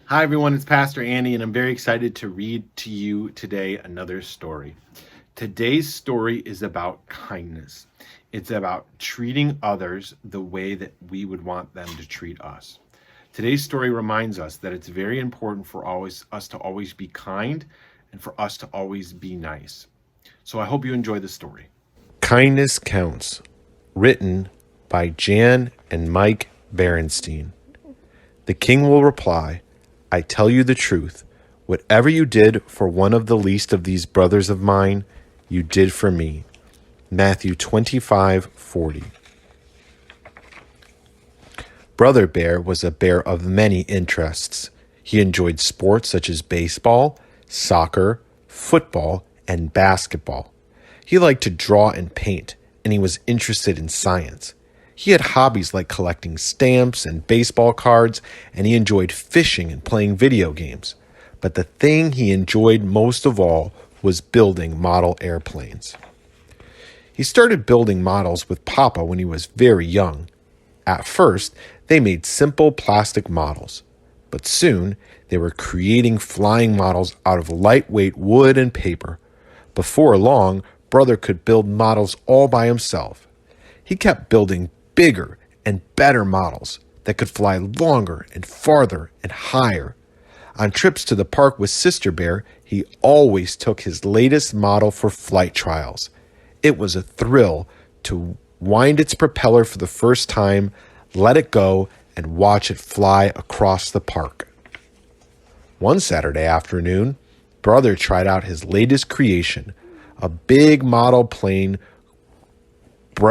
Hi, everyone. It's Pastor Andy, and I'm very excited to read to you today another story. Today's story is about kindness. It's about treating others the way that we would want them to treat us. Today's story reminds us that it's very important for us to always be kind and for us to always be nice. So I hope you enjoy the story. Kindness Counts, written by Jan and Mike Berenstein. The king will reply, I tell you the truth. Whatever you did for one of the least of these brothers of mine, you did for me. Matthew 25:40. Brother Bear was a bear of many interests. He enjoyed sports such as baseball, soccer, football, and basketball. He liked to draw and paint, and he was interested in science. He had hobbies like collecting stamps and baseball cards, and he enjoyed fishing and playing video games. But the thing he enjoyed most of all was building model airplanes. He started building models with Papa when he was very young. At first, they made simple plastic models, but soon they were creating flying models out of lightweight wood and paper. Before long, Brother could build models all by himself. He kept building bigger and better models that could fly longer and farther and higher. On trips to the park with Sister Bear, he always took his latest model for flight trials. It was a thrill to wind its propeller for the first time, let it go, and watch it fly across the park. One Saturday afternoon, Brother tried out his latest creation, a big model plane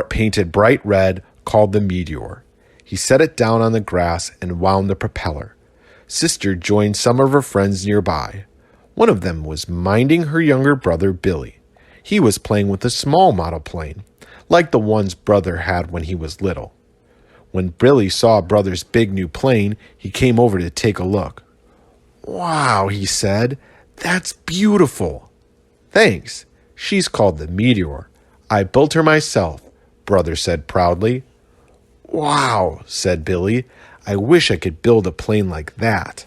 painted bright red called the Meteor. He set it down on the grass and wound the propeller. Sister joined some of her friends nearby. One of them was minding her younger brother, Billy. He was playing with a small model plane, like the ones Brother had when he was little. When Billy saw Brother's big new plane, he came over to take a look. Wow, he said, that's beautiful. Thanks. She's called the Meteor. I built her myself, Brother said proudly. Wow, said Billy. I wish I could build a plane like that.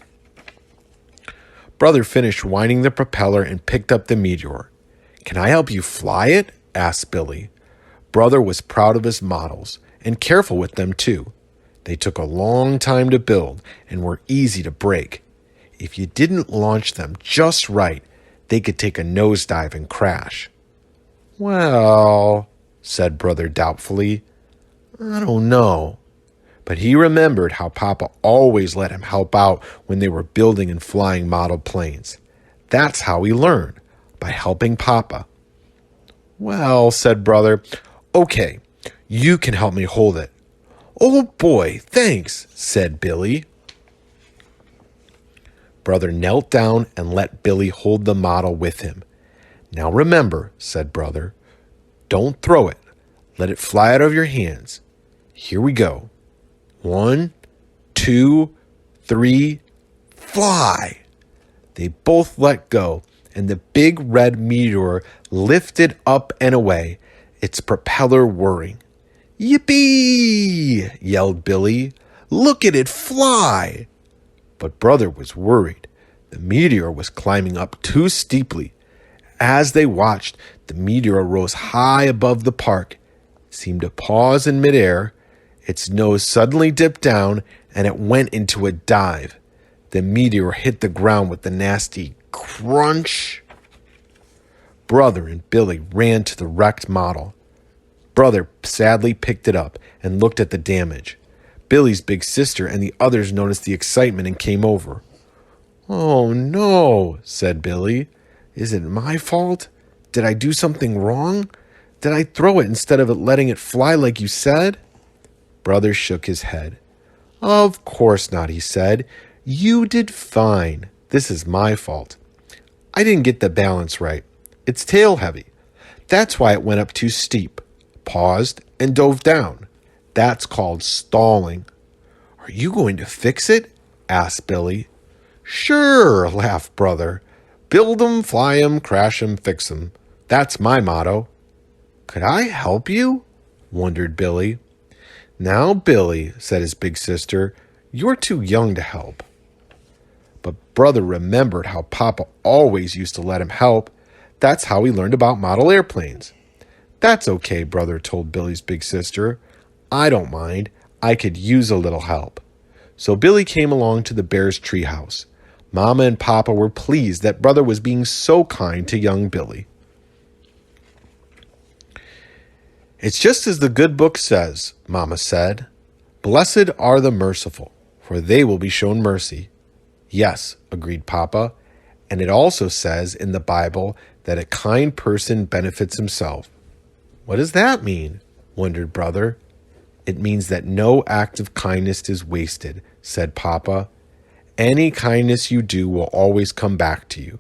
Brother finished winding the propeller and picked up the Meteor. Can I help you fly it? Asked Billy. Brother was proud of his models, and careful with them too. They took a long time to build and were easy to break. If you didn't launch them just right, they could take a nosedive and crash. Well, said Brother doubtfully, I don't know. But he remembered how Papa always let him help out when they were building and flying model planes. That's how he learned, by helping Papa. Well, said Brother, okay, you can help me hold it. Oh boy, thanks, said Billy. Brother knelt down and let Billy hold the model with him. Now remember, said Brother, don't throw it. Let it fly out of your hands. Here we go. 1, 2, 3, fly! They both let go, and the big red meteor lifted up and away, its propeller whirring. Yippee! Yelled Billy. Look at it fly! But Brother was worried. The meteor was climbing up too steeply. As they watched, the meteor rose high above the park, seemed to pause in midair. Its nose suddenly dipped down, and it went into a dive. The meteor hit the ground with a nasty crunch. Brother and Billy ran to the wrecked model. Brother sadly picked it up and looked at the damage. Billy's big sister and the others noticed the excitement and came over. Oh no, said Billy. Is it my fault? Did I do something wrong? Did I throw it instead of letting it fly like you said? Brother shook his head. Of course not, he said. You did fine. This is my fault. I didn't get the balance right. It's tail heavy. That's why it went up too steep, paused, and dove down. That's called stalling. Are you going to fix it? Asked Billy. Sure, laughed Brother. Build 'em, fly 'em, crash 'em, fix 'em. That's my motto. Could I help you? Wondered Billy. Now, Billy, said his big sister, you're too young to help. But Brother remembered how Papa always used to let him help. That's how he learned about model airplanes. That's okay, Brother told Billy's big sister. I don't mind. I could use a little help. So Billy came along to the bear's treehouse. Mama and Papa were pleased that Brother was being so kind to young Billy. It's just as the good book says, Mama said. Blessed are the merciful, for they will be shown mercy. Yes, agreed Papa, and it also says in the Bible that a kind person benefits himself. What does that mean? Wondered Brother. It means that no act of kindness is wasted, said Papa. Any kindness you do will always come back to you.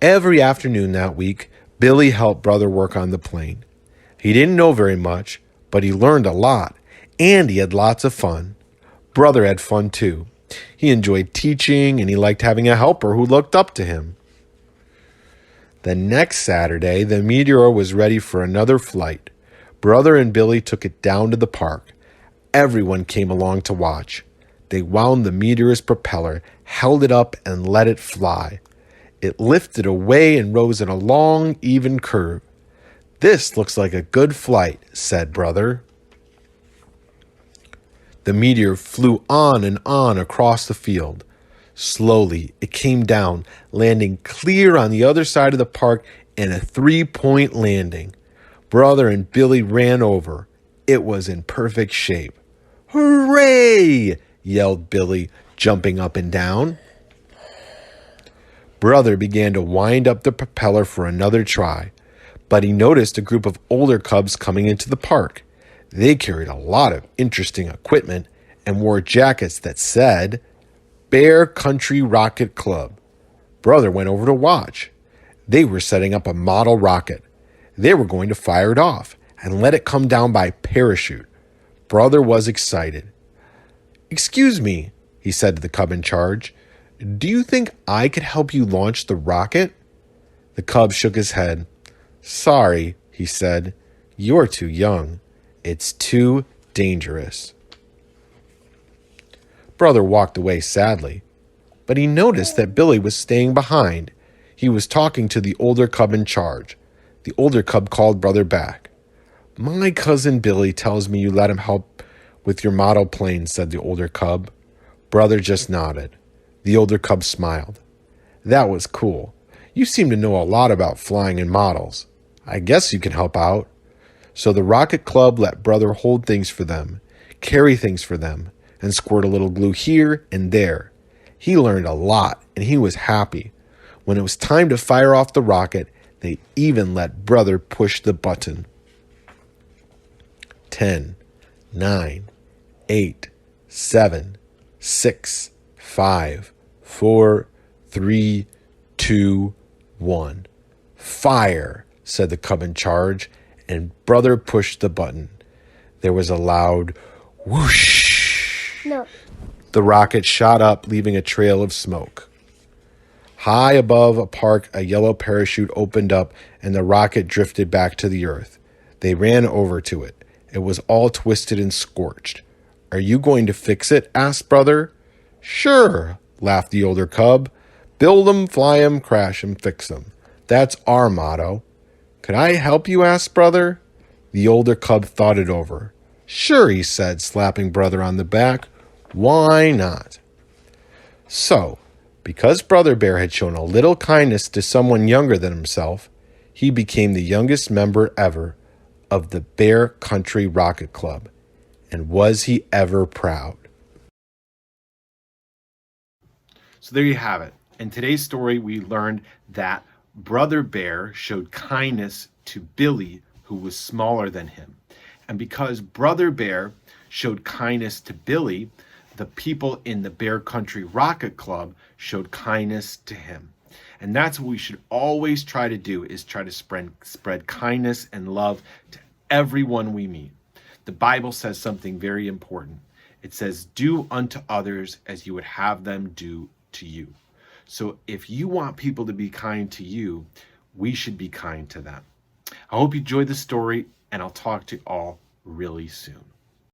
Every afternoon that week, Billy helped Brother work on the plane. He didn't know very much, but he learned a lot, and he had lots of fun. Brother had fun too. He enjoyed teaching, and he liked having a helper who looked up to him. The next Saturday, the Meteor was ready for another flight. Brother and Billy took it down to the park. Everyone came along to watch. They wound the Meteor's propeller, held it up, and let it fly. It lifted away and rose in a long, even curve. This looks like a good flight, said Brother. The Meteor flew on and on across the field. Slowly, it came down, landing clear on the other side of the park in a 3-point landing. Brother and Billy ran over. It was in perfect shape. Hooray! Yelled Billy, jumping up and down. Brother began to wind up the propeller for another try, but he noticed a group of older cubs coming into the park. They carried a lot of interesting equipment and wore jackets that said, Bear Country Rocket Club. Brother went over to watch. They were setting up a model rocket. They were going to fire it off and let it come down by parachute. Brother was excited. Excuse me, he said to the cub in charge. Do you think I could help you launch the rocket? The cub shook his head. Sorry, he said. You're too young. It's too dangerous. Brother walked away sadly, but he noticed that Billy was staying behind. He was talking to the older cub in charge. The older cub called Brother back. My cousin Billy tells me you let him help with your model plane, said the older cub. Brother just nodded. The older cub smiled. That was cool. You seem to know a lot about flying and models. I guess you can help out. So the Rocket Club let Brother hold things for them, carry things for them, and squirt a little glue here and there. He learned a lot, and he was happy. When it was time to fire off the rocket, they even let Brother push the button. 10, 9, 8, 7, 6, 5, 4, 3, 2, 1. Fire, said the cub in charge, and Brother pushed the button. There was a loud whoosh. No. The rocket shot up, leaving a trail of smoke. High above a park, a yellow parachute opened up, and the rocket drifted back to the earth. They ran over to it. It was all twisted and scorched. Are you going to fix it? Asked Brother. Sure, laughed the older cub. Build 'em, fly 'em, crash 'em, fix 'em. That's our motto. Could I help you? Asked Brother. The older cub thought it over. Sure, he said, slapping Brother on the back. Why not? So, because Brother Bear had shown a little kindness to someone younger than himself, he became the youngest member ever of the Bear Country Rocket Club. And was he ever proud? So there you have it. In today's story, we learned that Brother Bear showed kindness to Billy, who was smaller than him. And because Brother Bear showed kindness to Billy, the people in the Bear Country Rocket Club showed kindness to him. And that's what we should always try to do, is try to spread kindness and love to everyone we meet. The Bible says something very important. It says, do unto others as you would have them do to you. So if you want people to be kind to you, we should be kind to them. I hope you enjoyed the story, and I'll talk to you all really soon.